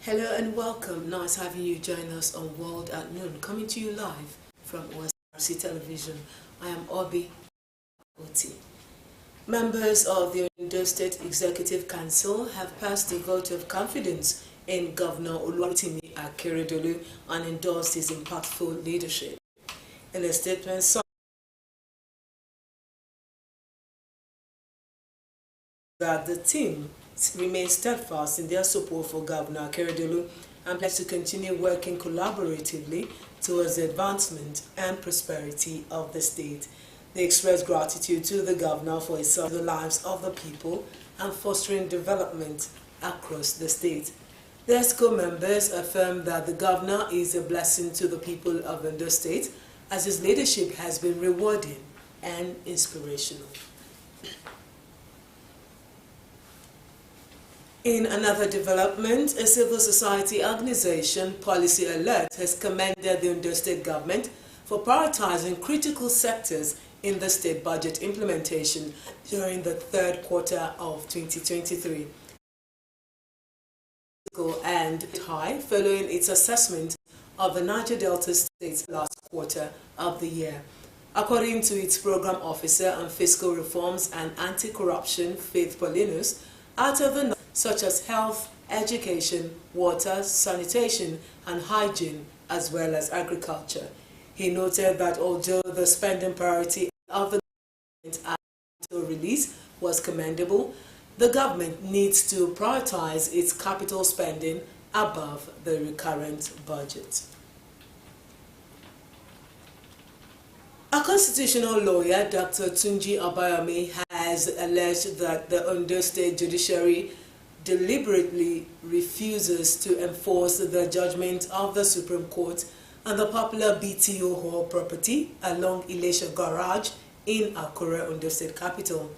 Hello and welcome. Nice having you join us on World at Noon, coming to you live from Osrc Television. I am Obi Oti. Members of the Ondo State Executive Council have passed a vote of confidence in Governor Oluwatimi Akeredolu and endorsed his impactful leadership. In a statement, that the team remains steadfast in their support for Governor Akeredolu and pledge to continue working collaboratively towards the advancement and prosperity of the state. They express gratitude to the governor for his service to the lives of the people and fostering development across the state. The ESCO members affirm that the governor is a blessing to the people of Ondo State, as his leadership has been rewarding and inspirational. In another development, a civil society organization, Policy Alert, has commended the Ondo State government for prioritizing critical sectors in the state budget implementation during the third quarter of 2023. And high following its assessment of the Niger Delta states last quarter of the year. According to its program officer on fiscal reforms and anti-corruption, Faith Paulinus, out of the such as health, education, water, sanitation, and hygiene, as well as agriculture. He noted that although the spending priority of the government release was commendable, the government needs to prioritize its capital spending above the recurrent budget. A constitutional lawyer, Dr. Tunji Abayomi, has alleged that the Ondo State Judiciary deliberately refuses to enforce the judgment of the Supreme Court on the popular BTO Hall property along Ilesha Garage in Akure, Ondo State capital.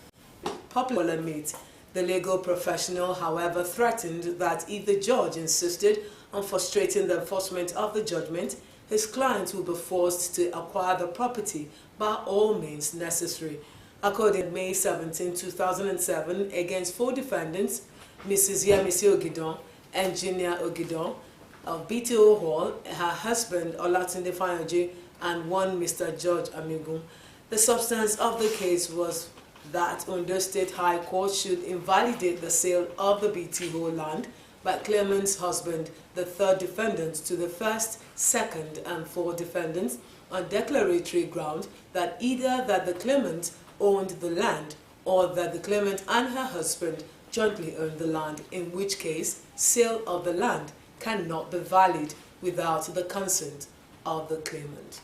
Popular mate, the legal professional, however, threatened that if the judge insisted on frustrating the enforcement of the judgment, his client will be forced to acquire the property by all means necessary. According to May 17, 2007, against 4 defendants, Mrs. Yemisi Ogidon, Engineer Ogidon of BTO Hall, her husband Olatunde Fayoje, and one Mr. George Amigun. The substance of the case was that Ondo State High Court should invalidate the sale of the BTO land by claimant's husband, the third defendant, to the first, second, and fourth defendants on declaratory ground that either that the claimant owned the land or that the claimant and her husband jointly owned the land, in which case sale of the land cannot be valid without the consent of the claimant.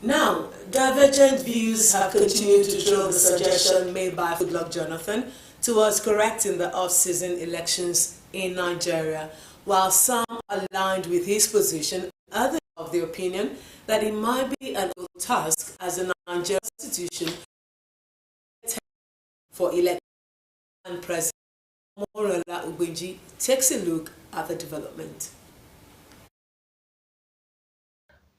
Now, divergent views have continued to throw the suggestion made by Goodluck Jonathan towards correcting the off-season elections in Nigeria, while some aligned with his position, others of the opinion that it might be an old task as a Nigerian constitution for election and President Morola Ubenji takes a look at the development.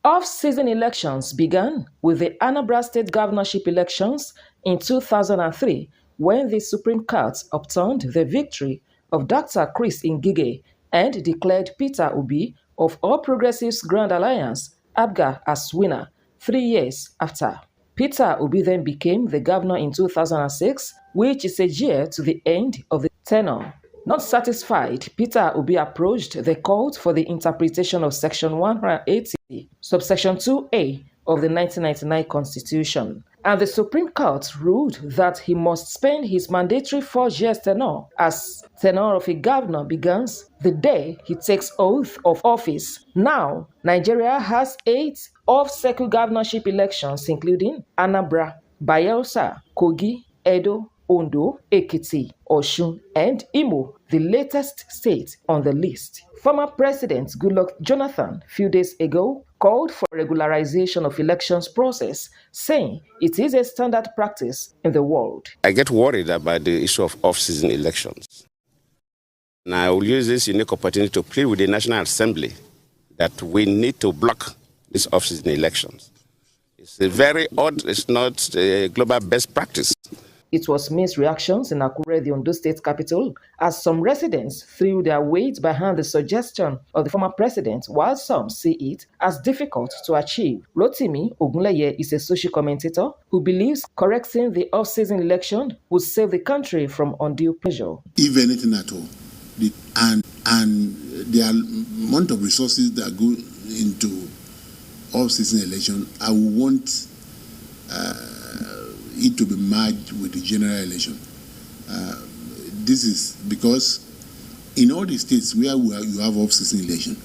Off-season elections began with the Anambra State governorship elections in 2003, when the Supreme Court overturned the victory of Dr. Chris Ngige and declared Peter Obi of All Progressives Grand Alliance, APGA, as winner 3 years after. Peter Obi then became the governor in 2006, which is a year to the end of the tenure. Not satisfied, Peter Obi approached the court for the interpretation of Section 180, subsection 2A of the 1999 Constitution. And the Supreme Court ruled that he must spend his mandatory 4 years tenure as tenure of a governor begins the day he takes oath of office. Now, Nigeria has 8 off-cycle governorship elections, including Anambra, Bayelsa, Kogi, Edo, Ondo, Ekiti, Osun, and Imo, the latest state on the list. Former President Goodluck Jonathan, a few days ago, called for regularization of elections process, saying it is a standard practice in the world. I get worried about the issue of off-season elections. And I will use this unique opportunity to plead with the National Assembly that we need to block these off-season elections. It's a very odd, it's not a global best practice. It was mixed reactions in Akure, the Ondo state capital, as some residents threw their weight behind the suggestion of the former president, while some see it as difficult to achieve. Rotimi Ogunleye is a social commentator who believes correcting the off-season election would save the country from undue pressure. If anything at all, and the amount of resources that go into off-season election, I would want it to be merged with the general election. This is because in all the states where you have off-season election,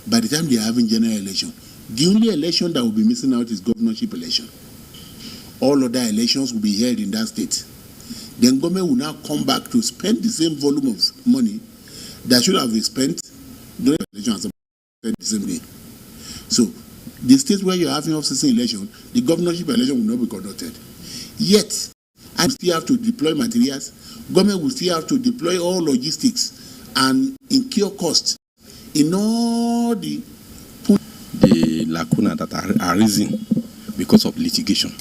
by the time they are having general election, the only election that will be missing out is governorship election. All other elections will be held in that state. Then government will now come back to spend the same volume of money that should have been spent during the election and the same day. So the states where you're having off-season election, the governorship election will not be conducted. Yet, I still have to deploy materials. Government will still have to deploy all logistics and incur costs in all the lacuna that are arisen because of litigation.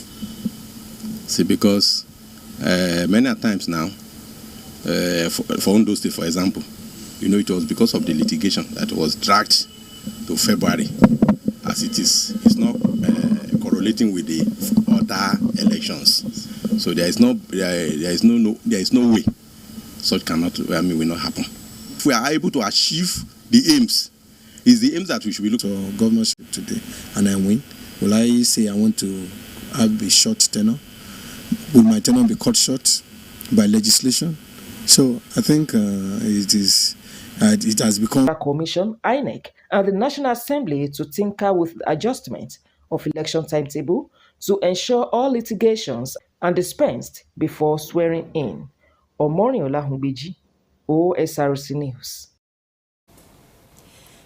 See, because many times now, for Ondo State, for example, it was because of the litigation that was dragged to February, as it is. It's not correlating with the other elections. So there is no way such will not happen. If we are able to achieve the aims, it's the aims that we should be looking for governorship today, and I win. Will I say I want to have a short tenure? Will my tenure be cut short by legislation? So I think it has become a commission, INEC, and the National Assembly to tinker with the adjustment of election timetable to ensure all litigations are dispensed before swearing in. Omoriola Humbiji, Osrc News.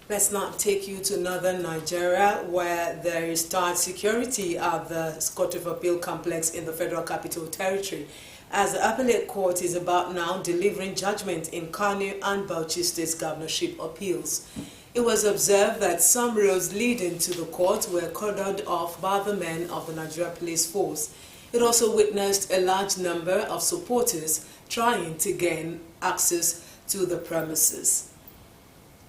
Let's now take you to northern Nigeria, where there is tight security at the Court of Appeal complex in the Federal Capital Territory, as the appellate court is about now delivering judgment in Kano and Bauchi State's governorship appeals. It was observed that some roads leading to the court were cordoned off by the men of the Nigeria Police Force. It also witnessed a large number of supporters trying to gain access to the premises.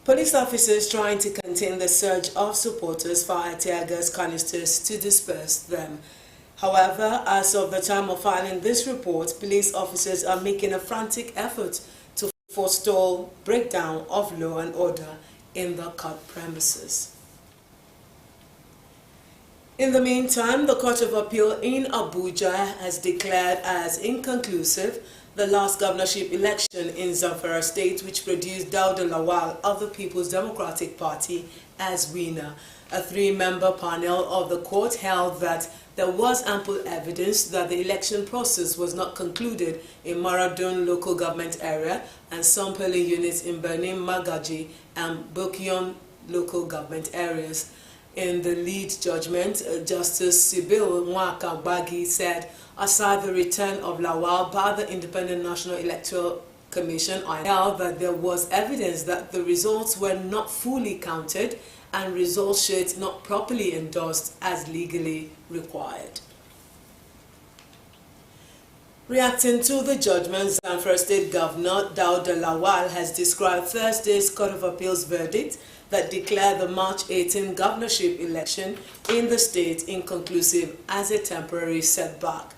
Police officers trying to contain the surge of supporters fired tear gas canisters to disperse them. However, as of the time of filing this report, police officers are making a frantic effort to forestall breakdown of law and order in the court premises. In the meantime, the Court of Appeal in Abuja has declared as inconclusive the last governorship election in Zamfara State, which produced Dauda Lawal of the People's Democratic Party as winner. A 3-member panel of the court held that there was ample evidence that the election process was not concluded in Maradun local government area and some polling units in Benin, Magaji, and Bokion local government areas. In the lead judgment, Justice Sibyl Nwaka-Gbagi said, aside the return of Lawal by the Independent National Electoral Commission, I held that there was evidence that the results were not fully counted and result sheets not properly endorsed as legally required. Reacting to the judgment, Zamfara State Governor Dauda Lawal has described Thursday's Court of Appeals verdict that declared the March 18 governorship election in the state inconclusive as a temporary setback.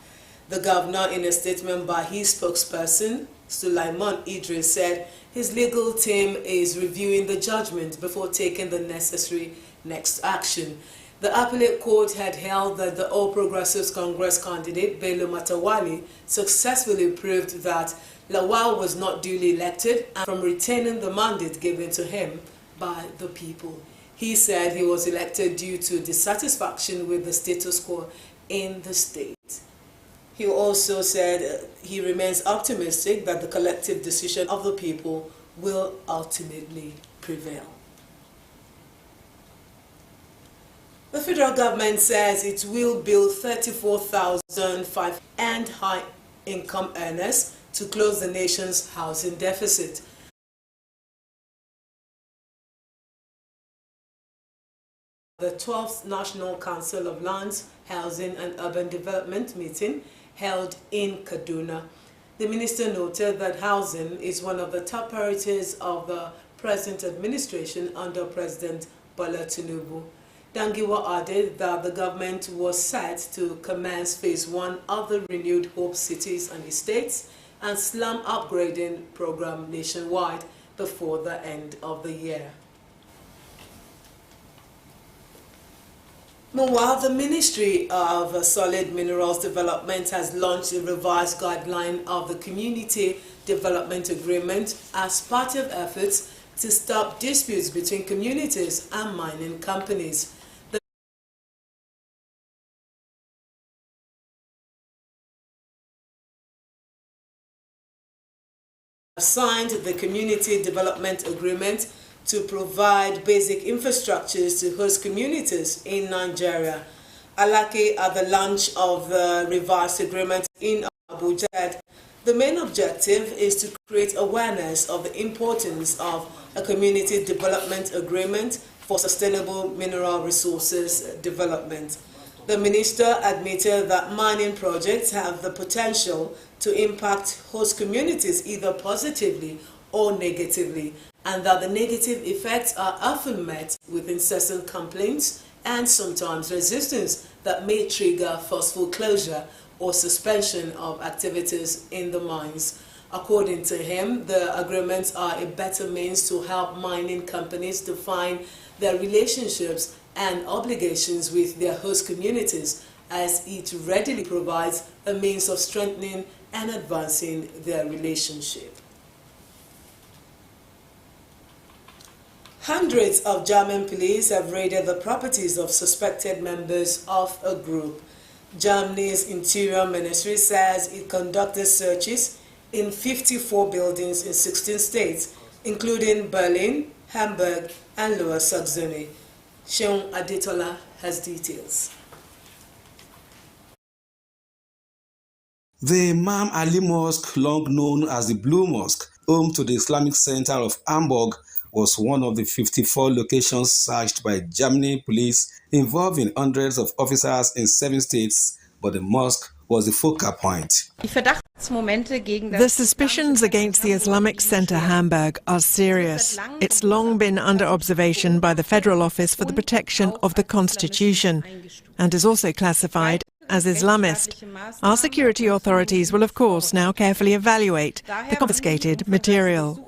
The governor, in a statement by his spokesperson, Sulaiman Idris, said his legal team is reviewing the judgment before taking the necessary next action. The appellate court had held that the All Progressives Congress candidate Bello Matawali successfully proved that Lawal was not duly elected and from retaining the mandate given to him by the people. He said he was elected due to dissatisfaction with the status quo in the state. He also said he remains optimistic that the collective decision of the people will ultimately prevail. The federal government says it will build 34,500 and high-income earners to close the nation's housing deficit. The 12th National Council of Lands, Housing and Urban Development meeting held in Kaduna. The minister noted that housing is one of the top priorities of the present administration under President Bola Tinubu. Dangiwa added that the government was set to commence phase 1 of the renewed Hope Cities and Estates and slum upgrading program nationwide before the end of the year. Meanwhile, the Ministry of Solid Minerals Development has launched a revised guideline of the Community Development Agreement as part of efforts to stop disputes between communities and mining companies. Signed the Community Development Agreement to provide basic infrastructures to host communities in Nigeria. Alake, at the launch of the revised agreement in Abuja, said the main objective is to create awareness of the importance of a community development agreement for sustainable mineral resources development. The minister admitted that mining projects have the potential to impact host communities either positively or negatively, and that the negative effects are often met with incessant complaints and sometimes resistance that may trigger forceful closure or suspension of activities in the mines. According to him, the agreements are a better means to help mining companies define their relationships and obligations with their host communities, as it readily provides a means of strengthening and advancing their relationship. Hundreds of German police have raided the properties of suspected members of a group. Germany's Interior Ministry says it conducted searches in 54 buildings in 16 states, including Berlin, Hamburg, and Lower Saxony. Sheung Adetola has details. The Imam Ali Mosque, long known as the Blue Mosque, home to the Islamic Center of Hamburg, was one of the 54 locations searched by Germany police, involving hundreds of officers in 7 states, but the mosque was the focal point. The suspicions against the Islamic Center Hamburg are serious. It's long been under observation by the Federal Office for the Protection of the Constitution and is also classified as Islamist. Our security authorities will, of course, now carefully evaluate the confiscated material.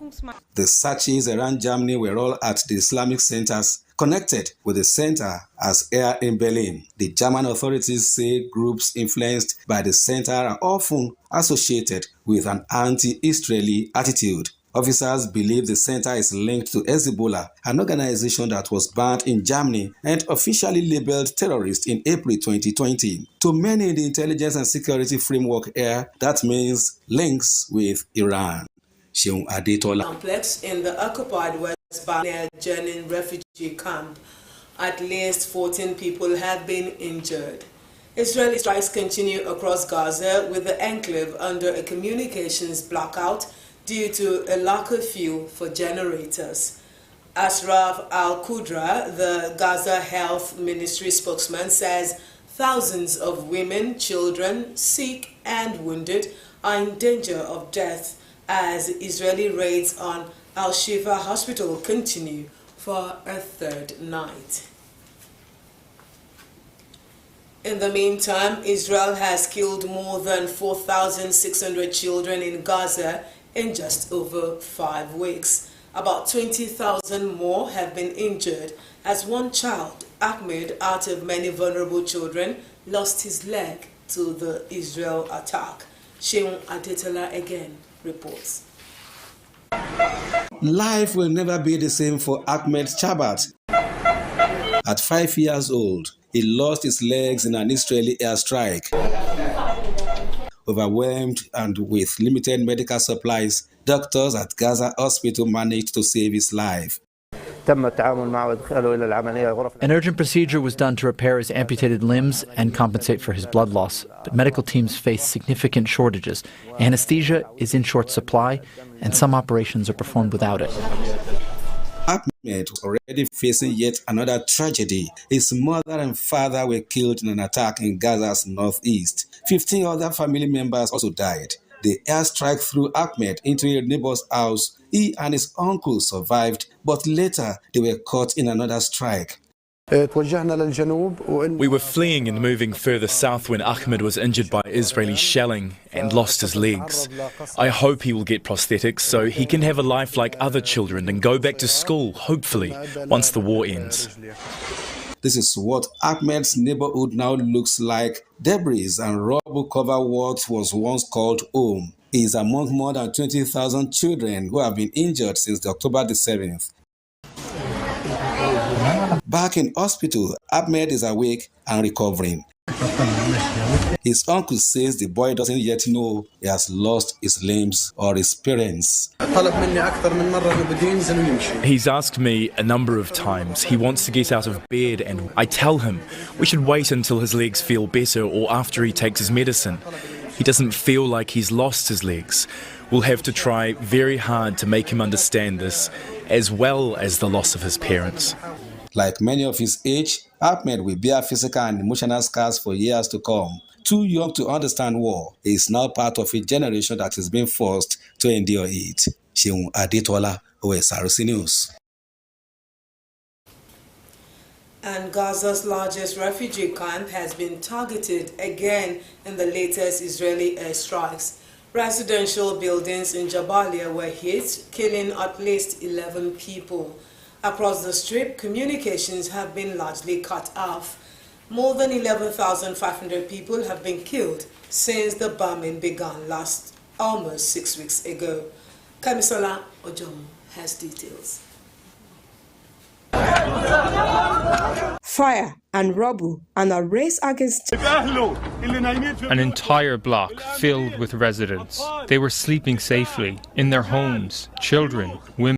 The searches around Germany were all at the Islamic centers connected with the center as here in Berlin. The German authorities say groups influenced by the center are often associated with an anti-Israeli attitude. Officers believe the center is linked to Hezbollah, an organization that was banned in Germany and officially labeled terrorist in April 2020. To many in the intelligence and security framework here, that means links with Iran. Sheung Adetola. Complex in the occupied West Bank near Jenin refugee camp. At least 14 people have been injured. Israeli strikes continue across Gaza with the enclave under a communications blackout due to a lack of fuel for generators. Asraf Al-Qudra, the Gaza Health Ministry spokesman, says thousands of women, children, sick and wounded are in danger of death as Israeli raids on Al-Shifa hospital continue for a third night. In the meantime, Israel has killed more than 4,600 children in Gaza in just over 5 weeks. About 20,000 more have been injured as one child, Ahmed, out of many vulnerable children, lost his leg to the Israel attack. Sheung Adetola again reports. Life will never be the same for Ahmed Chabat. At 5 years old, he lost his legs in an Israeli airstrike. Overwhelmed and with limited medical supplies, doctors at Gaza hospital managed to save his life. An urgent procedure was done to repair his amputated limbs and compensate for his blood loss, but medical teams face significant shortages. Anesthesia is in short supply, and some operations are performed without it. Ahmed was already facing yet another tragedy. His mother and father were killed in an attack in Gaza's northeast. 15 other family members also died. The airstrike threw Ahmed into a neighbor's house. He and his uncle survived, but later they were caught in another strike. We were fleeing and moving further south when Ahmed was injured by Israeli shelling and lost his legs. I hope he will get prosthetics so he can have a life like other children and go back to school, hopefully, once the war ends. This is what Ahmed's neighborhood now looks like. Debris and rubble cover what was once called home. He is among more than 20,000 children who have been injured since October the 7th. Back in hospital, Ahmed is awake and recovering. His uncle says the boy doesn't yet know he has lost his limbs or his parents. He's asked me a number of times. He wants to get out of bed and I tell him we should wait until his legs feel better or after he takes his medicine. He doesn't feel like he's lost his legs. We'll have to try very hard to make him understand this, as well as the loss of his parents. Like many of his age, Ahmed will bear physical and emotional scars for years to come. Too young to understand war, he is now part of a generation that is being forced to endure it. Sheung Adetola, Osrc News. And Gaza's largest refugee camp has been targeted again in the latest Israeli airstrikes. Residential buildings in Jabalia were hit, killing at least 11 people. Across the strip, communications have been largely cut off. More than 11,500 people have been killed since the bombing began almost 6 weeks ago. Kamisola Ojomo has details. Fire and rubble and a race against an entire block filled with residents. They were sleeping safely in their homes, children, women.